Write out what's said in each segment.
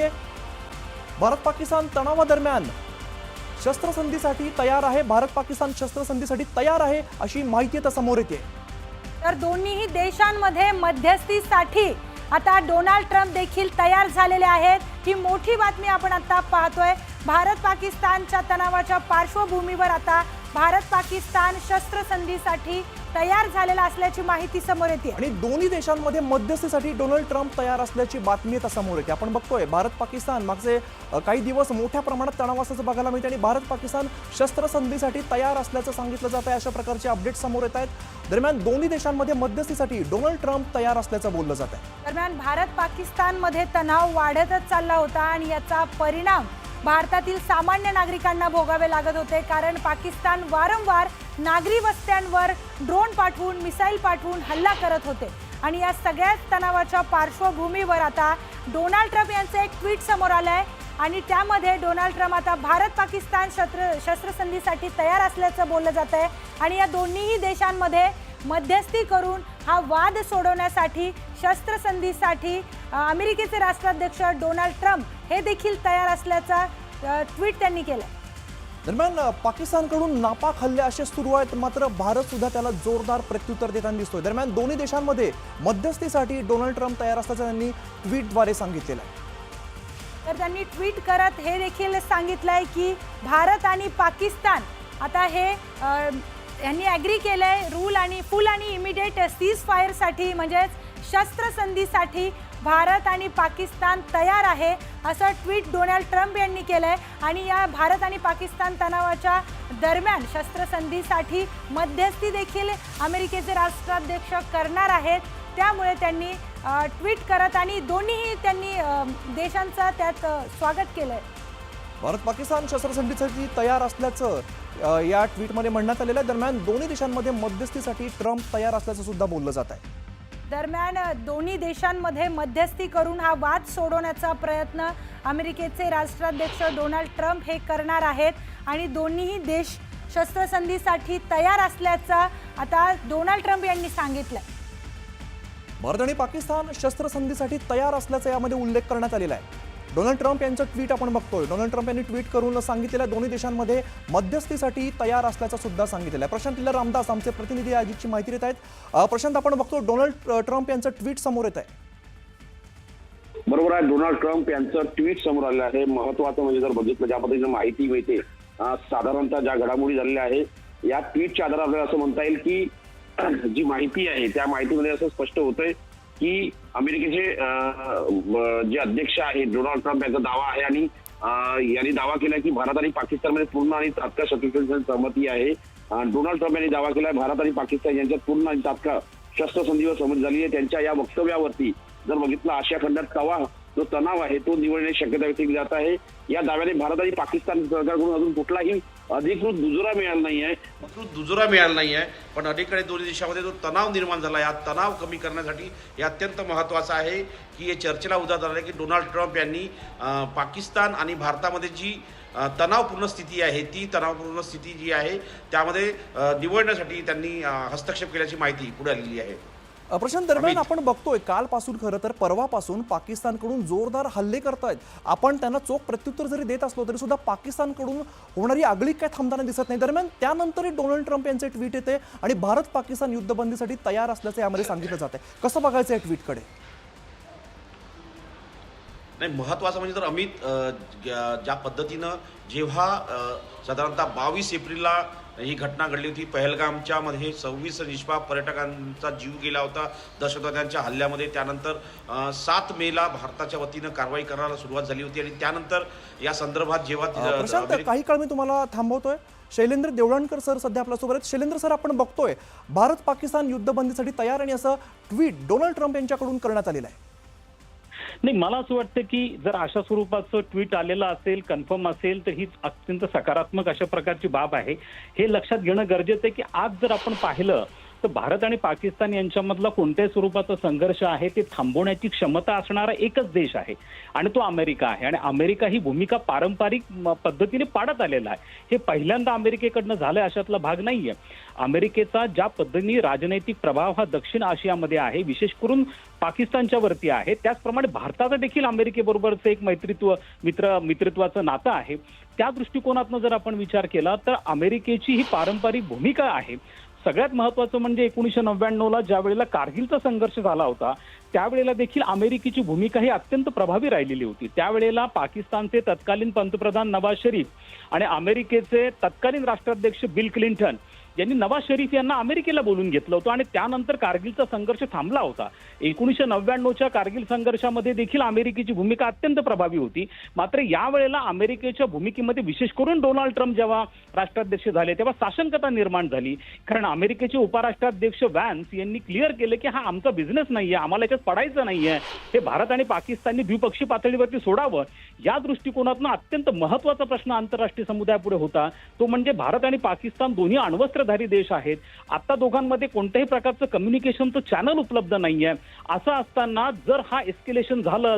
म्हणजे भारत पाकिस्तान तणावादरम्यान शस्त्रसंधीसाठी तयार आहे, भारत पाकिस्तान शस्त्रसंधीसाठी तयार आहे अशी माहिती आता समोर येते। तर दोन्ही देशांमध्ये मध्यस्थीसाठी आता डोनाल्ड ट्रम्प देखील तयार झालेले आहेत। ही मोठी बातमी आपण आता पाहतोय। भारत पाकिस्तानच्या तणावाच्या पार्श्वभूमीवर आता भारत पाकिस्तान शस्त्रसंधीसाठी तयार झालेला असल्याची माहिती समोर येते आणि दोन्ही देशांमध्ये मध्यस्थीसाठी डोनाल्ड ट्रम्प तयार असल्याची बातमी आता समोर येते। आपण बघतोय भारत पाकिस्तान मागचे काही दिवस मोठ्या प्रमाणात तणाव असल्याचं बघायला मिळते आणि भारत पाकिस्तान शस्त्रसंधीसाठी तयार असल्याचं सांगितलं जात आहे। अशा प्रकारचे अपडेट समोर येत आहेत। दरम्यान दोन्ही देशांमध्ये मध्यस्थीसाठी डोनाल्ड ट्रम्प तयार असल्याचं बोललं जात आहे। दरम्यान भारत पाकिस्तानमध्ये तणाव वाढतच चालला होता आणि याचा परिणाम भारतातील सामान्य नागरिकांना भोगावे लागत होते, कारण पाकिस्तान वारंवार नागरी वस्त्यांवर ड्रोन पाठवून मिसाईल पाठवून हल्ला करत होते। आणि या सगळ्या तणावाच्या पार्श्वभूमीवर आता डोनाल्ड ट्रम्प यांचं एक ट्विट समोर आलंय आणि त्यामध्ये डोनाल्ड ट्रम्प आता भारत पाकिस्तान शस्त्रसंधीसाठी तयार असल्याचं बोललं जात आहे आणि या दोन्ही देशांमध्ये मध्यस्थी करून हा वाद सोडवण्यासाठी शस्त्रसंधीसाठी अमेरिकेचे राष्ट्राध्यक्ष डोनाल्ड ट्रम्प हे देखील तयार असल्याचा ट्विट त्यांनी केलं। दरम्यान पाकिस्तानकडून नापाक हल्ले असे सुरू आहेत, मात्र भारत सुद्धा त्याला जोरदार प्रत्युत्तर देताना दिसतोय। दरम्यान दोन्ही देशांमध्ये मध्यस्थीसाठी डोनाल्ड ट्रम्प तयार असल्याचं त्यांनी ट्विटद्वारे सांगितलेलं आहे। तर त्यांनी ट्विट करत हे देखील सांगितलंय की भारत आणि पाकिस्तान आता हे यांनी ॲग्री केलंय रूल आणि फुल आणि इमिडिएट सीज फायरसाठी म्हणजेच शस्त्रसंधीसाठी भारत आणि पाकिस्तान तयार आहे असं ट्विट डोनाल्ड ट्रम्प यांनी केलंय। आणि या भारत आणि पाकिस्तान तणावाच्या दरम्यान शस्त्रसंधीसाठी मध्यस्थी देखील अमेरिकेचे राष्ट्राध्यक्ष करणार आहेत। त्यामुळे त्यांनी ट्विट करत आणि दोन्ही त्यांनी देशांचं त्यात स्वागत केलंय। भारत पाकिस्तान शस्त्रसंधीसाठी तयार असल्याचं या ट्विटमध्ये म्हणण्यात आलेलं आहे। दरम्यान दोन्ही देशांमध्ये मध्यस्थीसाठी ट्रम्प तयार असल्याचं सुद्धा बोललं जात आहे। दरम्यान दोन्ही देशांमध्ये मध्यस्थी करून हा वाद सोडवण्याचा प्रयत्न अमेरिकेचे राष्ट्राध्यक्ष डोनाल्ड ट्रम्प हे करणार आहेत आणि दोन्हीही देश शस्त्रसंधीसाठी तयार असल्याचं आता डोनाल्ड ट्रम्प यांनी सांगितलं। भारत आणि पाकिस्तान शस्त्रसंधीसाठी तयार असल्याचा यामध्ये उल्लेख करण्यात आलेला आहे। डोनाल्ड ट्रम्प यांचं ट्विट आपण बघतोय। डोनाल्ड ट्रम्प यांनी ट्विट करून सांगितलेलं दोन्ही देशांमध्ये मध्यस्थीसाठी तयार असल्याचं सुद्धा सांगितलेलं आहे। प्रशांत लीला रामदास आमचे प्रतिनिधी आजची माहिती देत आहेत। प्रशांत, आपण बघतो डोनाल्ड ट्रम्प यांचं ट्विट समोर येत आहे। बरोबर आहे, डोनाल्ड ट्रम्प यांचं ट्विट समोर आलेलं आहे। महत्वाचं म्हणजे जर बघितलं ज्या पद्धतीने माहिती मिळते साधारणतः ज्या घडामोडी झालेल्या आहेत या ट्विटच्या आधारे आपल्याला असं म्हणता येईल की जी माहिती आहे त्या माहितीमध्ये असं स्पष्ट होतंय की अमेरिकेचे जे अध्यक्ष आहेत डोनाल्ड ट्रम्प यांचा दावा आहे आणि यांनी दावा केला की भारत आणि पाकिस्तानमध्ये पूर्ण आणि तात्काळ शस्त्रसंधीची सहमती आहे। डोनाल्ड ट्रम्प यांनी दावा केला भारत आणि पाकिस्तान यांच्यात पूर्ण आणि तात्काळ शस्त्रसंधीवर सहमती झाली आहे। त्यांच्या या वक्तव्यावरती जर बघितलं आशिया खंडात जो तणाव आहे तो निवळण्याची शक्यता व्यक्त केली जात आहे। या दाव्याने भारत आणि पाकिस्तान सरकारकडून अजून कुठलाही अधिकृत दुजोरा मिळाला नाहीये, पण अलीकडे दोन्ही देशांमध्ये जो तणाव निर्माण झाला या तणाव कमी करण्यासाठी हे अत्यंत महत्त्वाचं आहे की हे चर्चेला उधार झालं आहे की डोनाल्ड ट्रम्प यांनी पाकिस्तान आणि भारतामध्ये जी तणावपूर्ण स्थिती आहे ती तणावपूर्ण स्थिती जी आहे त्यामध्ये निवडण्यासाठी त्यांनी हस्तक्षेप केल्याची माहिती पुढे आलेली आहे। प्रशांत, दरम्यान आपण बघतोय कालपासून खरं तर परवापासून पाकिस्तानकडून जोरदार हल्ले करतायत। आपण त्यांना चोख प्रत्युत्तर जरी देत असलो तरी सुद्धा पाकिस्तानकडून होणारी आगळीक काय थांबताना दिसत नाही। दरम्यान त्यानंतरही डोनाल्ड ट्रम्प यांचे ट्विट येते आणि भारत पाकिस्तान युद्धबंदीसाठी तयार असल्याचं यामध्ये सांगितलं जात आहे। कसं बघायचं या ट्विटकडे? नाही, महत्त्वाचं म्हणजे तर अमित ज्या पद्धतीनं जेव्हा साधारणतः 22 एप्रिलला ही घटना घडली होती पहलगामच्या मध्ये 26 निष्पाप पर्यटकांचा जीव गेला होता दहशतवाद्यांच्या हल्ल्यामध्ये, त्यानंतर 7 मेला भारताच्या वतीनं कारवाई करायला सुरुवात झाली होती आणि त्यानंतर या संदर्भात जेव्हा प्रशांत, काही काळ मी तुम्हाला थांबवतोय। शैलेंद्र देवळणकर सर सध्या आपल्यासोबत आहेत। शैलेंद्र सर, आपण बघतोय भारत पाकिस्तान युद्धबंदीसाठी तयार आणि असं ट्विट डोनाल्ड ट्रम्प यांच्याकडून करण्यात आलेलं आहे। नाही, मला असं वाटतं की जर अशा स्वरूपाचं ट्विट आलेलं असेल कन्फर्म असेल तर ही अत्यंत सकारात्मक अशा प्रकारची बाब आहे। हे लक्षात घेणं गरजेचं आहे की आज जर आपण पाहिलं तर भारत आणि पाकिस्तान यांच्यामधला कोणत्याही स्वरूपाचा संघर्ष आहे ते थांबवण्याची क्षमता असणारा एकच देश आहे आणि तो अमेरिका आहे. आणि अमेरिका ही भूमिका पारंपरिक पद्धतीने पाडत आलेला आहे. हे पहिल्यांदा अमेरिकेकडनं झालंय अशातला भाग नाहीये. अमेरिकेचा ज्या पद्धतीने राजनैतिक प्रभाव हा दक्षिण आशियामध्ये आहे, विशेष करून पाकिस्तानच्या वरती आहे, त्याचप्रमाणे भारताचं देखील अमेरिकेबरोबरचं एक मित्रत्वाचं नातं आहे. त्या दृष्टिकोनातनं जर आपण विचार केला तर अमेरिकेची ही पारंपरिक भूमिका आहे. सगळ्यात महत्वाचं म्हणजे 1999ला ज्या वेळेला कारगिलचा संघर्ष झाला होता त्यावेळेला देखील अमेरिकेची भूमिका ही अत्यंत प्रभावी राहिलेली होती. त्यावेळेला पाकिस्तानचे तत्कालीन पंतप्रधान नवाज शरीफ आणि अमेरिकेचे तत्कालीन राष्ट्राध्यक्ष बिल क्लिंटन यांनी नवाज शरीफ यांना अमेरिकेला बोलून घेतलं होतं आणि त्यानंतर कारगिलचा संघर्ष थांबला होता. 1999च्या कारगिल संघर्षामध्ये देखील अमेरिकेची भूमिका अत्यंत प्रभावी होती. मात्र यावेळेला अमेरिकेच्या भूमिकेमध्ये विशेष करून डोनाल्ड ट्रम्प जेव्हा राष्ट्राध्यक्ष झाले तेव्हा साशंकता निर्माण झाली. कारण अमेरिकेचे उपराष्ट्राध्यक्ष व्हॅन्स यांनी क्लिअर केलं की हा आमचा बिझनेस नाहीये, आम्हाला याच्यात पडायचं नाहीये, हे भारत आणि पाकिस्तानने द्विपक्षीय पातळीवरती सोडावं. या दृष्टिकोनातून अत्यंत महत्वाचा प्रश्न आंतरराष्ट्रीय समुदायापुढे होता तो म्हणजे भारत आणि पाकिस्तान दोन्ही अण्वस्त्रधारी देश आहेत. आता दोघांमध्ये कोणत्याही प्रकारचं कम्युनिकेशनचं चॅनल उपलब्ध नाहीये. असं असताना जर हा एस्केलेशन झालं,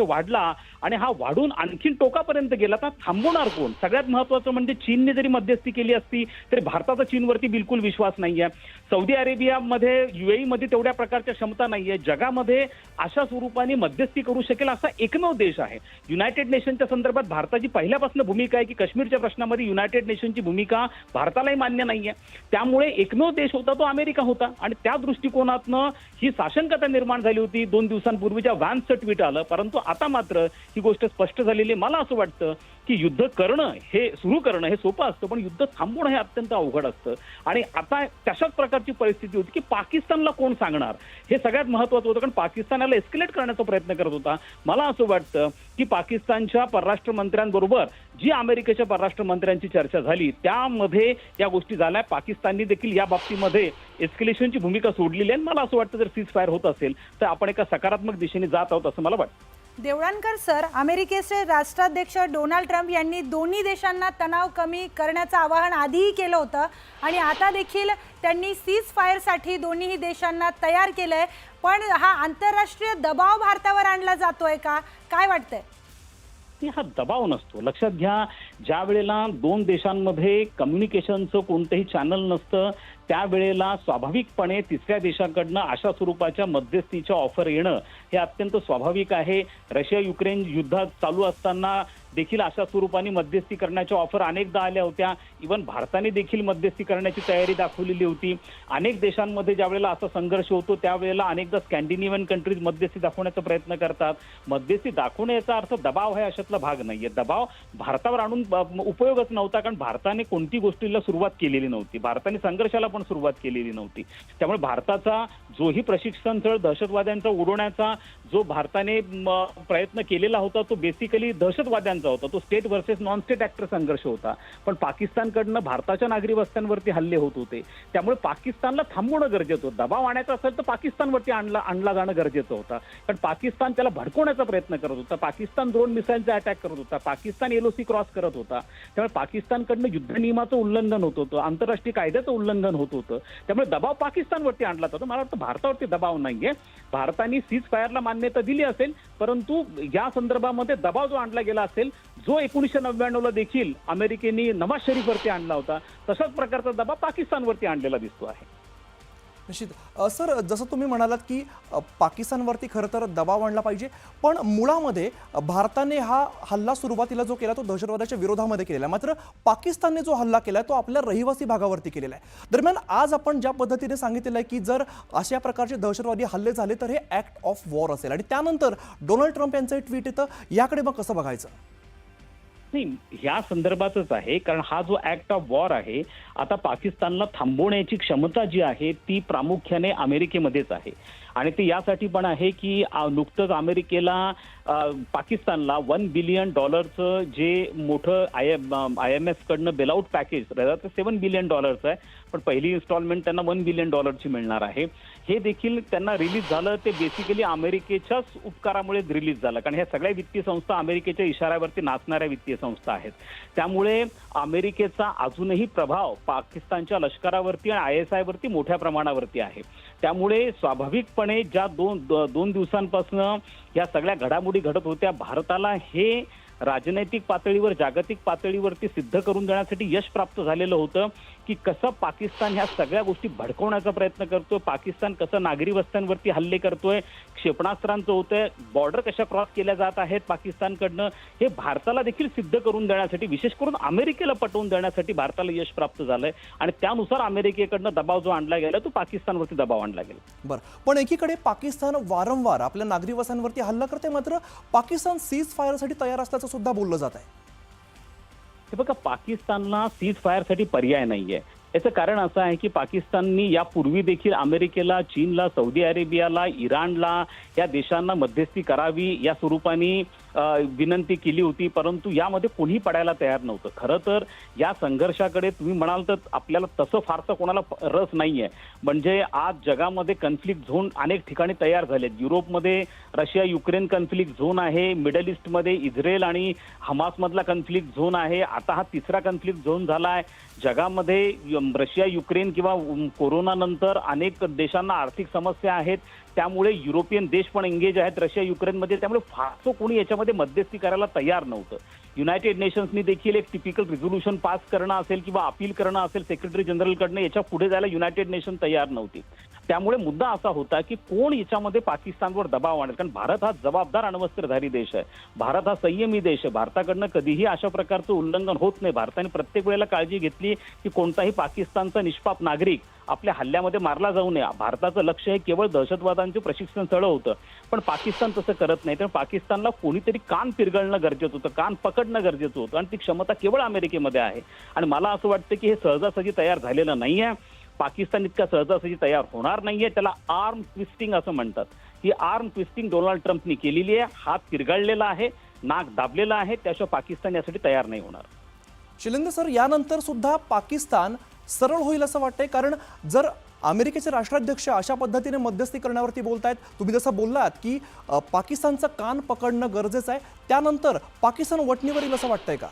वाढला आणि हा वाढून आणखीन टोकापर्यंत गेला तर थांबवणार कोण? सगळ्यात महत्वाचं म्हणजे चीनने जरी मध्यस्थी केली असती तरी भारताचा चीनवरती बिलकुल विश्वास नाहीये. सौदी अरेबियामध्ये UAE मध्ये तेवढ्या प्रकारच्या क्षमता नाहीये. जगामध्ये अशा स्वरूपाने मध्यस्थी करू शकेल असा एकमेव देश आहे. युनायटेड नेशनच्या संदर्भात भारताची पहिल्यापासून भूमिका आहे की काश्मीरच्या प्रश्नामध्ये युनायटेड नेशनची भूमिका भारतालाही मान्य नाहीये. त्यामुळे एकमेव देश होता तो अमेरिका होता आणि त्या दृष्टिकोनातनं ही साशंकता निर्माण झाली होती. 2 दिवसांपूर्वीच्या व्हॅन्सचं ट्विट आलं, परंतु आता मात्र ही गोष्ट स्पष्ट झालेली. मला असं वाटतं की युद्ध करणं हे सुरू करणं हे सोपं असतं पण युद्ध थांबवणं हे अत्यंत अवघड असतं. आणि आता तशाच प्रकारची परिस्थिती होती की पाकिस्तानला कोण सांगणार हे सगळ्यात महत्वाचं होतं. कारण पाकिस्तान याला एस्केलेट करण्याचा प्रयत्न करत होता. मला असं वाटतं की पाकिस्तानच्या परराष्ट्र मंत्र्यांबरोबर जी अमेरिकेच्या परराष्ट्र मंत्र्यांची चर्चा झाली त्यामध्ये या गोष्टी झाल्या. पाकिस्तानने देखील या बाबतीमध्ये एस्केलेशनची भूमिका सोडलेली आहे. मला असं वाटतं जर सीज फायर होत असेल तर आपण एका सकारात्मक दिशेने जात आहोत असं मला वाटतं. देवळणकर सर, अमेरिकेचे राष्ट्राध्यक्ष डोनाल्ड ट्रम्प यांनी दोन्ही देशांना तणाव कमी करण्याचं आवाहन आधीही केलं होतं आणि आता देखील त्यांनी सीज फायरसाठी दोन्ही देशांना तयार केलंय. पण हा आंतरराष्ट्रीय दबाव भारतावर आणला जातोय का? काय वाटतंय? हा दबाव नसतो. लक्षात घ्या, ज्या वेळेला 2 देशांमध्ये कम्युनिकेशनचं कोणतंही चॅनल नसतं त्यावेळेला स्वाभाविकपणे तिसऱ्या देशाकडनं अशा स्वरूपाच्या मध्यस्थीच्या ऑफर येणं हे अत्यंत स्वाभाविक आहे. रशिया युक्रेन युद्धात चालू असताना देखील अशा स्वरूपाने मध्यस्थी करण्याच्या ऑफर अनेकदा आल्या होत्या. इव्हन भारताने देखील मध्यस्थी करण्याची तयारी दाखवलेली होती. अनेक देशांमध्ये ज्या वेळेला असा संघर्ष होतो त्यावेळेला अनेकदा स्कॅन्डिनेव्हियन कंट्रीज मध्यस्थी दाखवण्याचा प्रयत्न करतात. मध्यस्थी दाखवण्याचा अर्थ दबाव आहे अशातला भाग नाहीये. दबाव भारतावर आणून उपयोगच नव्हता कारण भारताने कोणती गोष्टीला सुरुवात केलेली नव्हती. भारताने संघर्षाला पण सुरुवात केलेली नव्हती. त्यामुळे भारताचा जोही प्रशिक्षण स्थळ दहशतवाद्यांचा उडवण्याचा जो भारताने प्रयत्न केलेला होता तो बेसिकली दहशतवाद्यांचा होता. तो state versus non state actor संघर्ष होता. पण पाकिस्तानकडनं भारताच्या नागरी वस्त्यांवरती हल्ले होत होते. त्यामुळे पाकिस्तानला थांबवणं गरजेचं होतं. दबाव आणायचा असेल तर पाकिस्तानवरती आणला जाणं गरजेचं होतं. कारण पाकिस्तान त्याला भडकवण्याचा प्रयत्न करत होता. पाकिस्तान ड्रोन मिसाईलचा अटॅक करत होता. पाकिस्तान LOC क्रॉस करत होता. त्यामुळे पाकिस्तानकडनं युद्ध नियमाचं उल्लंघन होत होतं. आंतरराष्ट्रीय कायद्याचं उल्लंघन होत होतं. त्यामुळे दबाव पाकिस्तानवरती आणला जातो. मला वाटतं भारतावरती दबाव नाहीये. भारताने सीज फायरला मान्यता दिली असेल परंतु या संदर्भामध्ये दबाव जो आणला गेला असेल जो 1999ला देखील अमेरिकेने नवाज शरीफवरती आणला होता तशाच प्रकारचा दबाव पाकिस्तानवरती आणलेला दिसतो आहे. निश्चित. सर, जसं तुम्ही म्हणालात की पाकिस्तानवरती खरं तर दबाव आणला पाहिजे पण मुळामध्ये भारताने हा हल्ला सुरुवातीला जो केला तो दहशतवादाच्या विरोधामध्ये केलेला आहे. मात्र पाकिस्तानने जो हल्ला केला तो आपल्या रहिवासी भागावरती केलेला आहे. दरम्यान आज आपण ज्या पद्धतीने सांगितलेलं आहे की जर अशा प्रकारचे दहशतवादी हल्ले झाले तर हे ॲक्ट ऑफ वॉर असेल आणि त्यानंतर डोनाल्ड ट्रम्प यांचं ट्विट येतं, याकडे मग कसं बघायचं? नाही, ह्या संदर्भातच आहे कारण हा जो ऍक्ट ऑफ वॉर आहे आता पाकिस्तानला थांबवण्याची क्षमता जी आहे ती प्रामुख्याने अमेरिकेमध्येच आहे. आणि ते यासाठी पण आहे की नुकतंच अमेरिकेला पाकिस्तानला $1 बिलियन जे मोठं IMF कडनं बेलआउट पॅकेज ते $7 बिलियन आहे, पण पहिली इन्स्टॉलमेंट त्यांना $1 बिलियन ची मिळणार आहे. हे देखील त्यांना रिलीज झालं ते बेसिकली अमेरिकेच्याच उपकारामुळे रिलीज झालं, कारण ह्या सगळ्या वित्तीय संस्था अमेरिकेच्या इशाऱ्यावरती नाचणाऱ्या वित्तीय संस्था आहेत. त्यामुळे अमेरिकेचा अजूनही प्रभाव पाकिस्तानच्या लष्करावरती आणि ISI वरती मोठ्या प्रमाणावरती आहे. त्यामुळे स्वाभाविकपणे ज्या दोन दिवसांपासून या सगळ्या घडामोडी घडत होत्या, भारताला हे राजनैतिक पातळीवर जागतिक पातळीवरती सिद्ध करून देण्यासाठी यश प्राप्त झालेलं होतं की कसं पाकिस्तान ह्या सगळ्या गोष्टी भडकवण्याचा प्रयत्न करतोय, पाकिस्तान कसं नागरी वस्त्यांवरती हल्ले करतोय, क्षेपणास्त्रांचं होतंय, बॉर्डर कशा क्रॉस केल्या जात आहेत पाकिस्तानकडनं, हे भारताला देखील सिद्ध करून देण्यासाठी, विशेष करून अमेरिकेला पटवून देण्यासाठी भारताला यश प्राप्त झालंय. आणि त्यानुसार अमेरिकेकडनं दबाव जो आणला गेला तो पाकिस्तानवरती दबाव आणला गेला. बरं, पण एकीकडे पाकिस्तान वारंवार आपल्या नागरी वसाहतींवरती हल्ला करते, मात्र पाकिस्तान सीज फायरसाठी तयार असल्याचं सुद्धा बोललं जात आहे. हे बघा, पाकिस्तानला सीज फायरसाठी पर्याय नाहीये. याचं कारण असं आहे की पाकिस्ताननी यापूर्वी देखील अमेरिकेला, चीनला, सौदी अरेबियाला, इराणला या देशांना मध्यस्थी करावी या स्वरूपाने विनंती केली होती, परंतु यामध्ये कोणी पडायला तयार नव्हतं. खरं तर या संघर्षाकडे तुम्ही म्हणाल तर आपल्याला तसं फारसं कोणाला रस नाहीये. म्हणजे आज जगामध्ये कन्फ्लिक्ट झोन अनेक ठिकाणी तयार झालेत. युरोपमध्ये रशिया युक्रेन कन्फ्लिक्ट झोन आहे, मिडल ईस्टमध्ये इस्रायल आणि हमासमधला कन्फ्लिक्ट झोन आहे, आता हा तिसरा कन्फ्लिक्ट झोन झाला आहे. जगामध्ये रशिया युक्रेन किंवा कोरोना नंतर अनेक देशांना आर्थिक समस्या आहेत, त्यामुळे युरोपियन देश पण एंगेज आहेत रशिया युक्रेनमध्ये. त्यामुळे फारसं कोणी याच्यामध्ये मध्यस्थी करायला तयार नव्हतं. युनायटेड नेशन्सनी देखील एक टिपिकल रिझोल्युशन पास करणं असेल किंवा अपील करणं असेल सेक्रेटरी जनरलकडनं, याच्या पुढे जायला युनायटेड नेशन तयार नव्हती. त्यामुळे मुद्दा असा होता की कोण याच्यामध्ये पाकिस्तानवर दबाव आणेल, कारण भारत हा जबाबदार अण्वस्त्रधारी देश आहे, भारत हा संयमी देश आहे, भारताकडनं कधीही अशा प्रकारचं उल्लंघन होत नाही. भारताने प्रत्येक वेळेला काळजी घेतली की कोणताही पाकिस्तानचा निष्पाप नागरिक आपल्या हल्ल्यामध्ये मारला जाऊ नये. भारताचं लक्ष हे केवळ दहशतवादांचे प्रशिक्षण स्थळ होतं, पण पाकिस्तान तसं करत नाही. तर पाकिस्तानला कोणीतरी कान पिरगळणं गरजेचं होतं, कान पकडणं गरजेचं होतं, आणि ती क्षमता केवळ अमेरिकेमध्ये आहे. आणि मला असं वाटतं की हे सहजासहजी तयार झालेलं नाहीये. पाकिस्तान इतका सहजासहजी तयार होणार नाहीये. त्याला आर्म ट्विस्टिंग असं म्हणतात. ही आर्म ट्विस्टिंग डोनाल्ड ट्रम्पनी केलेली आहे. हात पिरगाळलेला आहे, नाक दाबलेला आहे, त्याशिवाय पाकिस्तान यासाठी तयार नाही होणार. शिलेंद्र सर, यानंतर सुद्धा पाकिस्तान सरळ होईल असं वाटतंय, कारण जर अमेरिकेचे राष्ट्राध्यक्ष अशा पद्धतीने मध्यस्थी करण्यावरती बोलतायत, तुम्ही जसं बोललात की पाकिस्तानचं कान पकडणं गरजेचं आहे, त्यानंतर पाकिस्तान वटणीवर येईल असं वाटतंय का?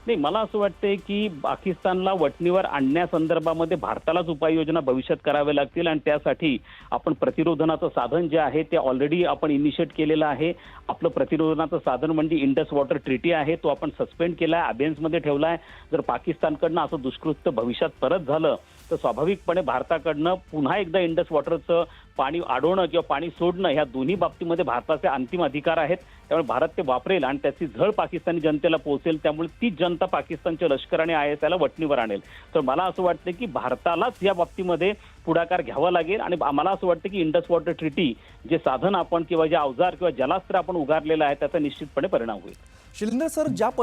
नाही, मला असं वाटतंय की पाकिस्तानला वटणीवर आणण्यासंदर्भामध्ये भारतालाच उपाययोजना भविष्यात कराव्या लागतील, आणि त्यासाठी आपण प्रतिरोधनाचं साधन जे आहे ते ऑलरेडी आपण इनिशिएट केलेलं आहे. आपलं प्रतिरोधनाचं साधन म्हणजे इंडस वॉटर ट्रीटी आहे, तो आपण सस्पेंड केला आहे, अबेन्समध्ये ठेवला आहे. जर पाकिस्तानकडनं असं दुष्कृत्य भविष्यात परत झालं तर स्वाभाविकपणे भारताकडनं पुन्हा एकदा इंडस वॉटरचं पाणी अडवणं किंवा पाणी सोडणं ह्या दोन्ही बाबतीमध्ये भारताचे अंतिम अधिकार आहेत. त्यामुळे भारत ते वापरेल आणि त्याची झळ पाकिस्तानी जनतेला पोहोचेल. त्यामुळे तीच जनता पाकिस्तानच्या लष्कर आणि ISIला वटणीवर आणेल. तर मला असं वाटतं की भारतालाच या बाबतीमध्ये पुढाकार घ्यावा लागेल, आणि मला असं वाटतं की इंडस वॉटर ट्रीटी जे साधन आपण किंवा जे अवजार किंवा जलास्त्र आपण उगारलेलं आहे त्याचा निश्चितपणे परिणाम होईल. शिलेंद्र सर, ज्या